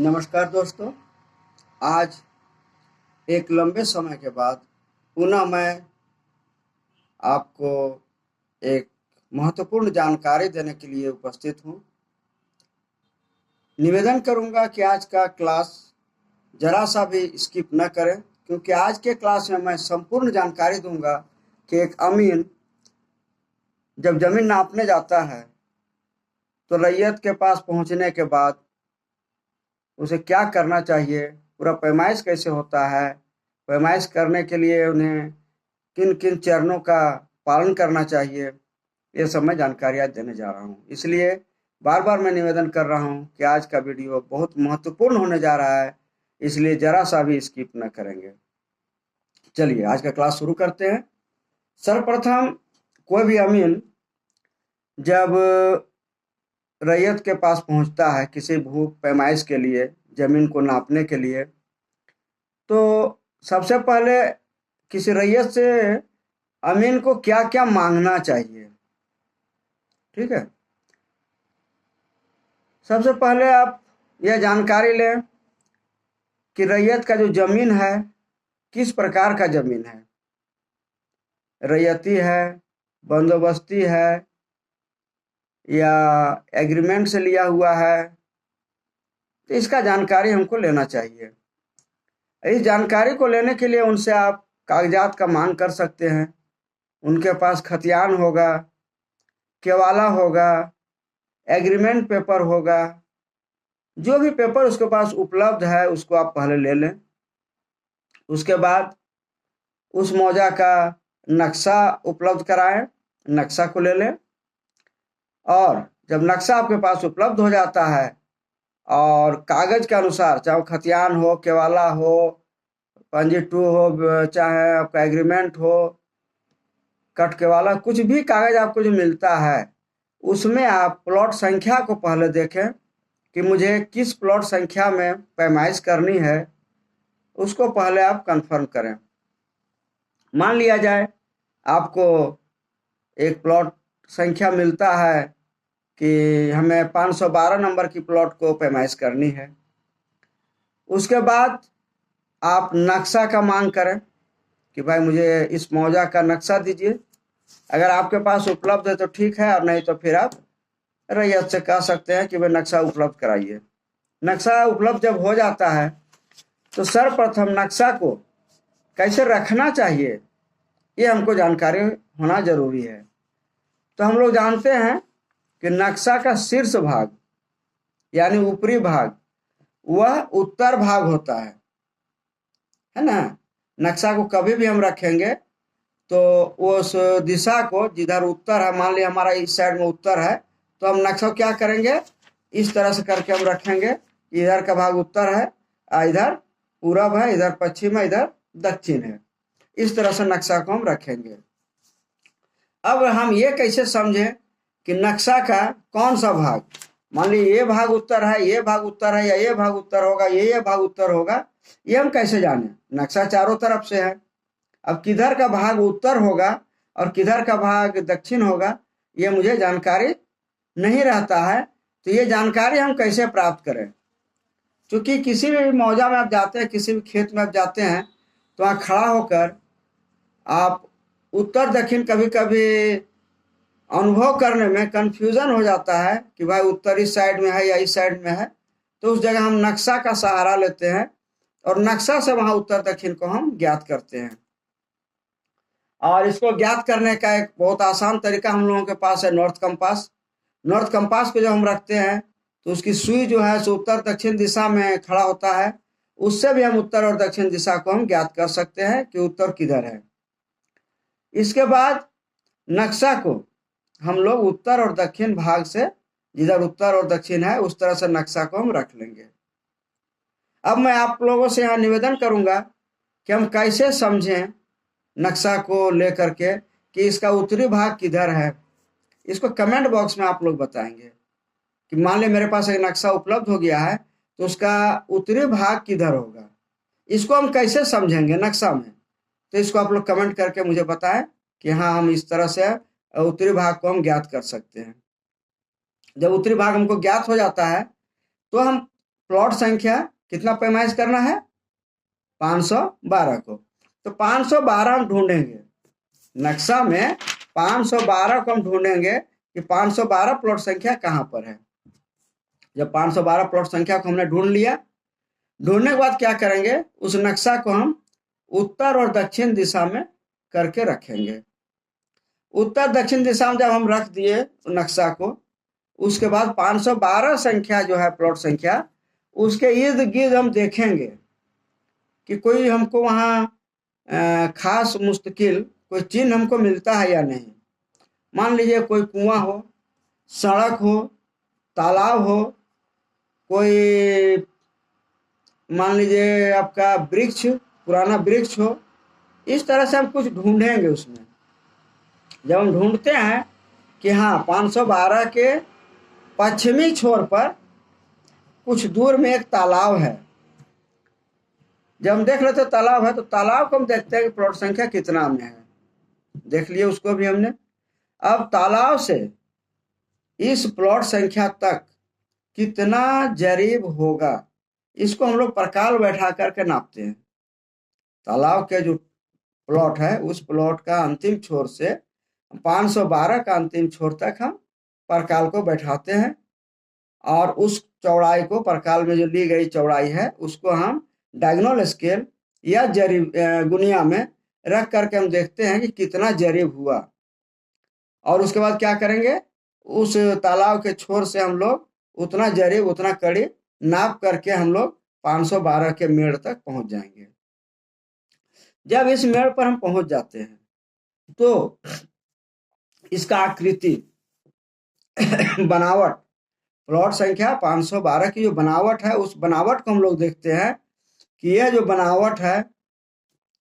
नमस्कार दोस्तों। आज एक लंबे समय के बाद पुनः मैं आपको एक महत्वपूर्ण जानकारी देने के लिए उपस्थित हूँ। निवेदन करूँगा कि आज का क्लास ज़रा सा भी स्किप न करें, क्योंकि आज के क्लास में मैं संपूर्ण जानकारी दूंगा कि एक अमीन जब ज़मीन नापने जाता है तो रैयत के पास पहुँचने के बाद उसे क्या करना चाहिए, पूरा पैमाइश कैसे होता है, पैमाइश करने के लिए उन्हें किन किन चरणों का पालन करना चाहिए, ये सब मैं जानकारी आज देने जा रहा हूँ। इसलिए बार बार मैं निवेदन कर रहा हूँ कि आज का वीडियो बहुत महत्वपूर्ण होने जा रहा है, इसलिए ज़रा सा भी स्किप न करेंगे। चलिए आज का क्लास शुरू करते हैं। सर्वप्रथम कोई भी अमीन जब रैयत के पास पहुंचता है किसी भू पैमाइश के लिए, ज़मीन को नापने के लिए, तो सबसे पहले किसी रैयत से अमीन को क्या क्या मांगना चाहिए। ठीक है, सबसे पहले आप यह जानकारी लें कि रैयत का जो ज़मीन है किस प्रकार का ज़मीन है, रैयती है, बंदोबस्ती है या एग्रीमेंट से लिया हुआ है, तो इसका जानकारी हमको लेना चाहिए। इस जानकारी को लेने के लिए उनसे आप कागजात का मांग कर सकते हैं। उनके पास खतियान होगा, केवाला होगा, एग्रीमेंट पेपर होगा, जो भी पेपर उसके पास उपलब्ध है उसको आप पहले ले लें। उसके बाद उस मौजा का नक्शा उपलब्ध कराएं, नक्शा को ले लें। और जब नक्शा आपके पास उपलब्ध हो जाता है और कागज के अनुसार, चाहे वो खतियान हो, केवाला हो, पंजी 2 हो, चाहे आपका एग्रीमेंट हो, कट केवाला, कुछ भी कागज आपको जो मिलता है उसमें आप प्लॉट संख्या को पहले देखें कि मुझे किस प्लॉट संख्या में पैमाइश करनी है, उसको पहले आप कंफर्म करें। मान लिया जाए आपको एक प्लॉट संख्या मिलता है कि हमें 512 नंबर की प्लॉट को पैमाइश करनी है। उसके बाद आप नक्शा का मांग करें कि भाई मुझे इस मौजा का नक्शा दीजिए। अगर आपके पास उपलब्ध है तो ठीक है, और नहीं तो फिर आप रैयत से कह सकते हैं कि भाई नक्शा उपलब्ध कराइए। नक्शा उपलब्ध जब हो जाता है तो सर्वप्रथम नक्शा को कैसे रखना चाहिए ये हमको जानकारी होना जरूरी है। तो हम लोग जानते हैं कि नक्शा का शीर्ष भाग यानी ऊपरी भाग वह उत्तर भाग होता है ना। नक्शा को कभी भी हम रखेंगे तो उस दिशा को, जिधर उत्तर है, मान लिया हमारा इस साइड में उत्तर है, तो हम नक्शा को क्या करेंगे, इस तरह से करके हम रखेंगे। इधर का भाग उत्तर है, इधर पूरब है, इधर पश्चिम है, इधर दक्षिण है। इस तरह से नक्शा को हम रखेंगे। अब हम ये कैसे समझें कि नक्शा का कौन सा भाग, मान लीजिए ये भाग उत्तर है, ये भाग उत्तर है, या ये भाग उत्तर होगा, ये भाग उत्तर होगा, ये हम कैसे जाने। नक्शा चारों तरफ से है, अब किधर का भाग उत्तर होगा और किधर का भाग दक्षिण होगा ये मुझे जानकारी नहीं रहता है। तो ये जानकारी हम कैसे प्राप्त करें। क्योंकि किसी भी मौजा में आप जाते हैं, किसी भी खेत में आप जाते हैं, तो वहाँ खड़ा होकर आप उत्तर दक्षिण कभी कभी अनुभव करने में कंफ्यूजन हो जाता है कि भाई उत्तर इस साइड में है या इस साइड में है। तो उस जगह हम नक्शा का सहारा लेते हैं और नक्शा से वहाँ उत्तर दक्षिण को हम ज्ञात करते हैं। और इसको ज्ञात करने का एक बहुत आसान तरीका हम लोगों के पास है, नॉर्थ कंपास। नॉर्थ कंपास को जब हम रखते हैं तो उसकी सुई जो है सो उत्तर दक्षिण दिशा में खड़ा होता है। उससे भी हम उत्तर और दक्षिण दिशा को हम ज्ञात कर सकते हैं कि उत्तर किधर है। इसके बाद नक्शा को हम लोग उत्तर और दक्षिण भाग से, जिधर उत्तर और दक्षिण है उस तरह से नक्शा को हम रख लेंगे। अब मैं आप लोगों से यहाँ निवेदन करूंगा कि हम कैसे समझें नक्शा को लेकर के कि इसका उत्तरी भाग किधर है। इसको कमेंट बॉक्स में आप लोग बताएंगे कि मान लीजिए मेरे पास एक नक्शा उपलब्ध हो गया है तो उसका उत्तरी भाग किधर होगा, इसको हम कैसे समझेंगे नक्शा में। तो इसको आप लोग कमेंट करके मुझे बताएं कि हाँ, हम इस तरह से उत्तरी भाग को हम ज्ञात कर सकते हैं। जब उत्तरी भाग हमको ज्ञात हो जाता है तो हम प्लॉट संख्या कितना पैमाइश करना है, 512 को। तो 512 हम ढूंढेंगे नक्शा में, 512 को हम ढूंढेंगे कि 512 प्लॉट संख्या कहाँ पर है। जब 512 प्लॉट संख्या को हमने ढूंढ लिया, ढूंढने के बाद क्या करेंगे, उस नक्शा को हम उत्तर और दक्षिण दिशा में करके रखेंगे। उत्तर दक्षिण दिशा में जब हम रख दिए नक्शा को, उसके बाद 512 संख्या जो है प्लॉट संख्या, उसके इर्द गिर्द हम देखेंगे कि कोई हमको वहाँ खास मुस्तकिल कोई चिन्ह हमको मिलता है या नहीं। मान लीजिए कोई कुआं हो, सड़क हो, तालाब हो, कोई मान लीजिए आपका वृक्ष, पुराना वृक्ष हो, इस तरह से हम कुछ ढूंढेंगे उसमें। जब हम ढूंढते हैं कि हाँ 512 के पश्चिमी छोर पर कुछ दूर में एक तालाब है, जब हम देख लेते तालाब है तो तालाब को हम देखते हैं कि प्लॉट संख्या कितना में है, देख लिए उसको भी हमने। अब तालाब से इस प्लॉट संख्या तक कितना जरीब होगा, इसको हम लोग परकाल बैठा करके नापते हैं। तालाब के जो प्लॉट है उस प्लॉट का अंतिम छोर से 512 का अंतिम छोर तक हम परकाल को बैठाते हैं, और उस चौड़ाई को, परकाल में जो ली गई चौड़ाई है, उसको हम डायगोनल स्केल या जरीब गुनिया में रख करके हम देखते हैं कि कितना जरीब हुआ। और उसके बाद क्या करेंगे, उस तालाब के छोर से हम लोग उतना जरीब, उतना कड़ी नाप करके हम लोग 512 के मेड़ तक पहुंच जाएंगे। जब इस मेड़ पर हम पहुंच जाते हैं तो इसका आकृति बनावट, प्लॉट संख्या 512 की जो बनावट है, उस बनावट को हम लोग देखते हैं कि यह जो बनावट है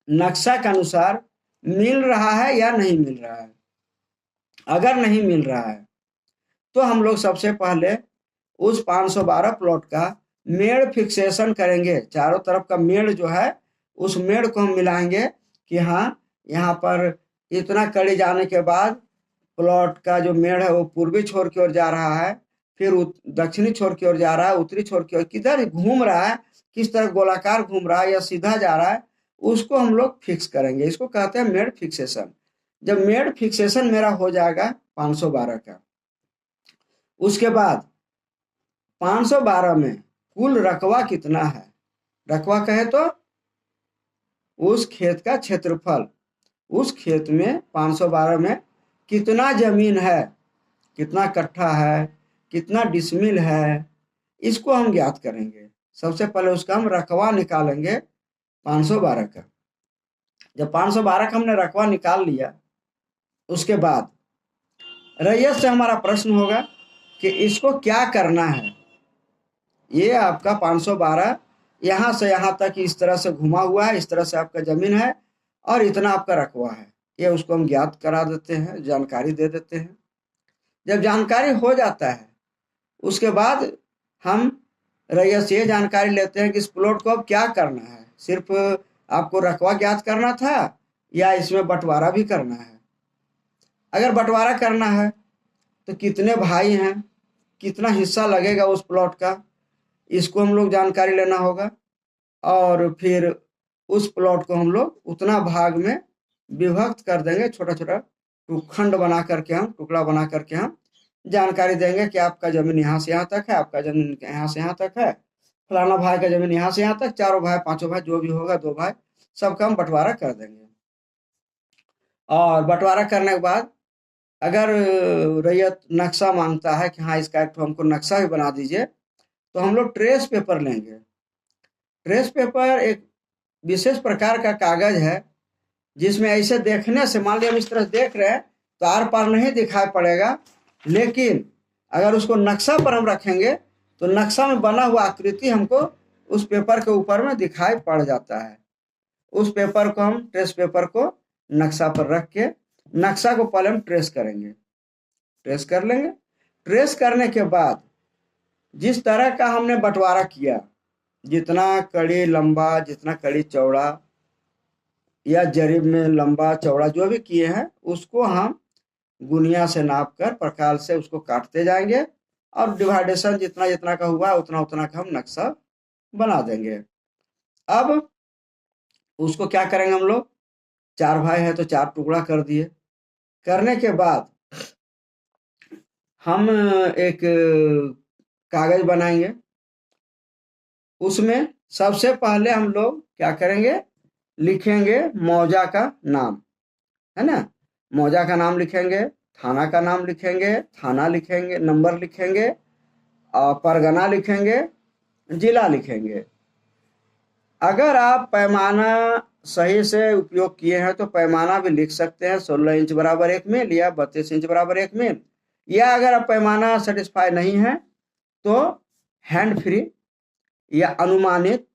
नक्शा के अनुसार मिल रहा है या नहीं मिल रहा है। अगर नहीं मिल रहा है तो हम लोग सबसे पहले उस 512 प्लॉट का मेड़ फिक्सेशन करेंगे। चारों तरफ का मेड़ जो है, उस मेड़ को हम मिलाएंगे कि हाँ यहाँ पर इतना कड़ी जाने के बाद प्लॉट का जो मेड़ है वो पूर्वी छोर की ओर जा रहा है, फिर दक्षिणी छोर की ओर जा रहा है, उत्तरी छोर की ओर, किधर घूम रहा है, किस तरह गोलाकार घूम रहा है या सीधा जा रहा है, उसको हम लोग फिक्स करेंगे। इसको कहते हैं मेड़ फिक्सेशन। जब मेड़ फिक्सेशन मेरा हो जाएगा 512 का, उसके बाद 512 में कुल रकबा कितना है, रकबा कहे तो उस खेत का क्षेत्रफल, उस खेत में 512 में कितना जमीन है, कितना कट्ठा है, कितना डिसमिल है, इसको हम ज्ञात करेंगे। सबसे पहले उसका हम रकबा निकालेंगे 512 का। जब 512 का हमने रकबा निकाल लिया, उसके बाद रैयत से हमारा प्रश्न होगा कि इसको क्या करना है। ये आपका 512 यहाँ से यहाँ तक इस तरह से घुमा हुआ है, इस तरह से आपका जमीन है और इतना आपका रकबा है, ये उसको हम ज्ञात करा देते हैं, जानकारी दे देते हैं। जब जानकारी हो जाता है उसके बाद हम रैयत से ये जानकारी लेते हैं कि इस प्लॉट को अब क्या करना है। सिर्फ आपको रकबा ज्ञात करना था या इसमें बंटवारा भी करना है। अगर बंटवारा करना है तो कितने भाई हैं, कितना हिस्सा लगेगा उस प्लॉट का, इसको हम लोग जानकारी लेना होगा। और फिर उस प्लॉट को हम लोग उतना भाग में विभक्त कर देंगे, छोटा छोटा खंड बना करके हम, टुकड़ा बना करके हम जानकारी देंगे कि आपका जमीन यहाँ से यहाँ तक है, आपका जमीन यहाँ से यहाँ तक है, फलाना भाई का जमीन यहाँ से यहाँ तक, चारों भाई, पांचों भाई, जो भी होगा, दो भाई, सबका हम बंटवारा कर देंगे। और बंटवारा करने के बाद अगर रैयत नक्शा मांगता है कि हाँ इसका एक हमको नक्शा भी बना दीजिए, तो हम लोग ट्रेस पेपर लेंगे। ट्रेस पेपर एक विशेष प्रकार का कागज है जिसमें ऐसे देखने से, मान लिया हम इस तरह देख रहे हैं तो आर पार नहीं दिखाई पड़ेगा, लेकिन अगर उसको नक्शा पर हम रखेंगे तो नक्शा में बना हुआ आकृति हमको उस पेपर के ऊपर में दिखाई पड़ जाता है। उस पेपर को हम, ट्रेस पेपर को नक्शा पर रख के नक्शा को पहले हम ट्रेस करेंगे, ट्रेस कर लेंगे। ट्रेस करने के बाद जिस तरह का हमने बंटवारा किया, जितना कड़ी लंबा, जितना कड़ी चौड़ा या जरीब में लंबा चौड़ा जो भी किए हैं, उसको हम गुनिया से नाप कर प्रकाल से उसको काटते जाएंगे और डिवाइडेशन जितना जितना का हुआ उतना उतना का हम नक्शा बना देंगे। अब उसको क्या करेंगे हम लोग, 4 भाई है तो 4 टुकड़ा कर दिए। करने के बाद हम एक कागज बनाएंगे। उसमें सबसे पहले हम लोग क्या करेंगे, लिखेंगे मौजा का नाम, है ना। मौजा का नाम लिखेंगे, थाना का नाम लिखेंगे, थाना लिखेंगे, नंबर लिखेंगे, और परगना लिखेंगे, जिला लिखेंगे। अगर आप पैमाना सही से उपयोग किए हैं तो पैमाना भी लिख सकते हैं, 16 इंच बराबर 1 मील या 32 इंच बराबर 1 मील। या अगर आप पैमाना सेटिस्फाई नहीं है तो हैंड फ्री या अनुमानित,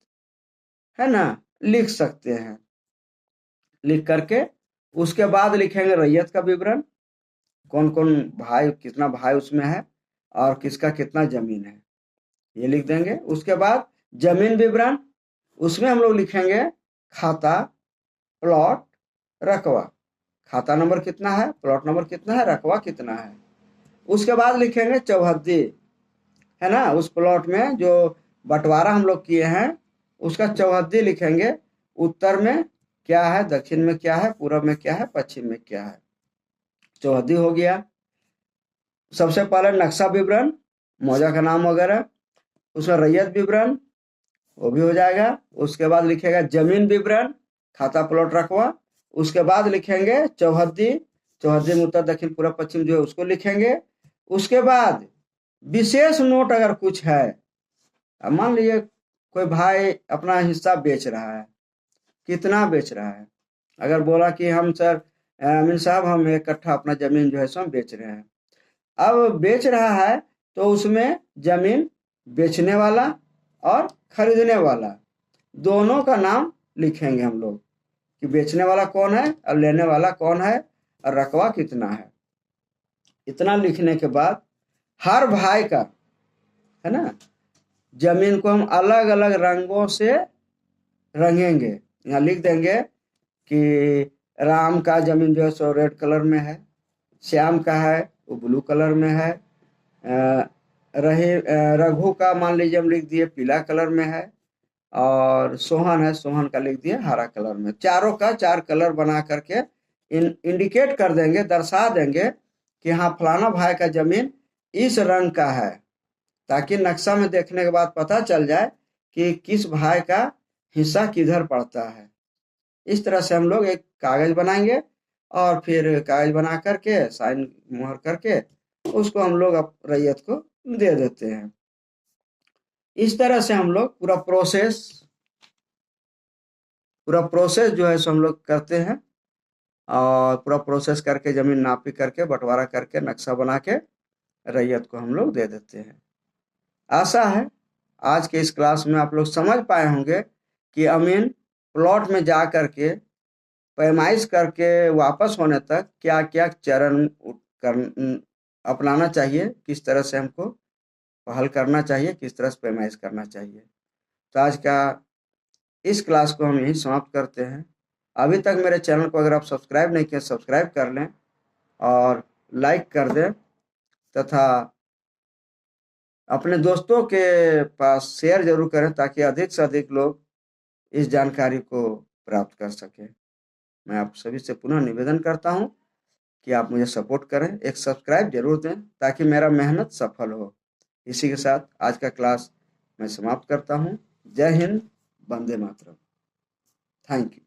है ना, लिख सकते हैं। लिख करके उसके बाद लिखेंगे रैयत का विवरण, कौन कौन भाई, कितना भाई उसमें है और किसका कितना जमीन है, ये लिख देंगे। उसके बाद जमीन विवरण, उसमें हम लोग लिखेंगे खाता, प्लॉट, रकबा। खाता नंबर कितना है, प्लॉट नंबर कितना है, रकबा कितना है। उसके बाद लिखेंगे चौहद्दी, है ना, उस प्लॉट में जो बंटवारा हम लोग किए हैं उसका चौहद्दी लिखेंगे। उत्तर में क्या है, दक्षिण में क्या है, पूर्व में क्या है, पश्चिम में क्या है। चौहद्दी हो गया। सबसे पहले नक्शा विवरण, मौजा का नाम वगैरह, उसमें रैयत विवरण, वो भी हो जाएगा। उसके बाद लिखेगा जमीन विवरण, खाता, प्लॉट, रकबा। उसके बाद लिखेंगे चौहद्दी, चौहद्दी में उत्तर दक्षिण पूर्व पश्चिम जो है उसको लिखेंगे। उसके बाद विशेष नोट अगर कुछ है, मान लीजिए कोई भाई अपना हिस्सा बेच रहा है, कितना बेच रहा है, अगर बोला कि हम सर अमीन साहब हम 1 कट्ठा अपना जमीन जो है सो हम बेच रहे हैं। अब बेच रहा है तो उसमें जमीन बेचने वाला और खरीदने वाला दोनों का नाम लिखेंगे हम लोग, कि बेचने वाला कौन है और लेने वाला कौन है और रकबा कितना है। इतना लिखने के बाद हर भाई का, है ना, जमीन को हम अलग अलग रंगों से रंगेंगे। यहाँ लिख देंगे कि राम का जमीन जो है सो रेड कलर में है, श्याम का है वो ब्लू कलर में है, रघु का मान लीजिए हम लिख दिए पीला कलर में है, और सोहन है, सोहन का लिख दिए हरा कलर में। चारों का 4 कलर बना करके इंडिकेट कर देंगे, दर्शा देंगे कि हाँ फलाना भाई का जमीन इस रंग का है, ताकि नक्शा में देखने के बाद पता चल जाए कि किस भाई का हिस्सा किधर पड़ता है। इस तरह से हम लोग एक कागज बनाएंगे और फिर कागज बना करके साइन मुहर करके उसको हम लोग रैयत को दे देते हैं। इस तरह से हम लोग पूरा प्रोसेस जो है सो हम लोग करते हैं, और पूरा प्रोसेस करके जमीन नापी करके बंटवारा करके नक्शा बना के रैयत को हम लोग दे देते हैं। आशा है आज के इस क्लास में आप लोग समझ पाए होंगे कि अमीन प्लॉट में जा करके पैमाइश करके वापस होने तक क्या क्या चरण अपनाना चाहिए, किस तरह से हमको पहल करना चाहिए, किस तरह से पैमाइश करना चाहिए। तो आज का इस क्लास को हम यहीं समाप्त करते हैं। अभी तक मेरे चैनल को अगर आप सब्सक्राइब नहीं किए सब्सक्राइब कर लें और लाइक कर दें, तथा अपने दोस्तों के पास शेयर जरूर करें ताकि अधिक से अधिक लोग इस जानकारी को प्राप्त कर सकें। मैं आप सभी से पुनः निवेदन करता हूं कि आप मुझे सपोर्ट करें, एक सब्सक्राइब जरूर दें ताकि मेरा मेहनत सफल हो। इसी के साथ आज का क्लास मैं समाप्त करता हूं। जय हिंद, वंदे मातरम। Thank you.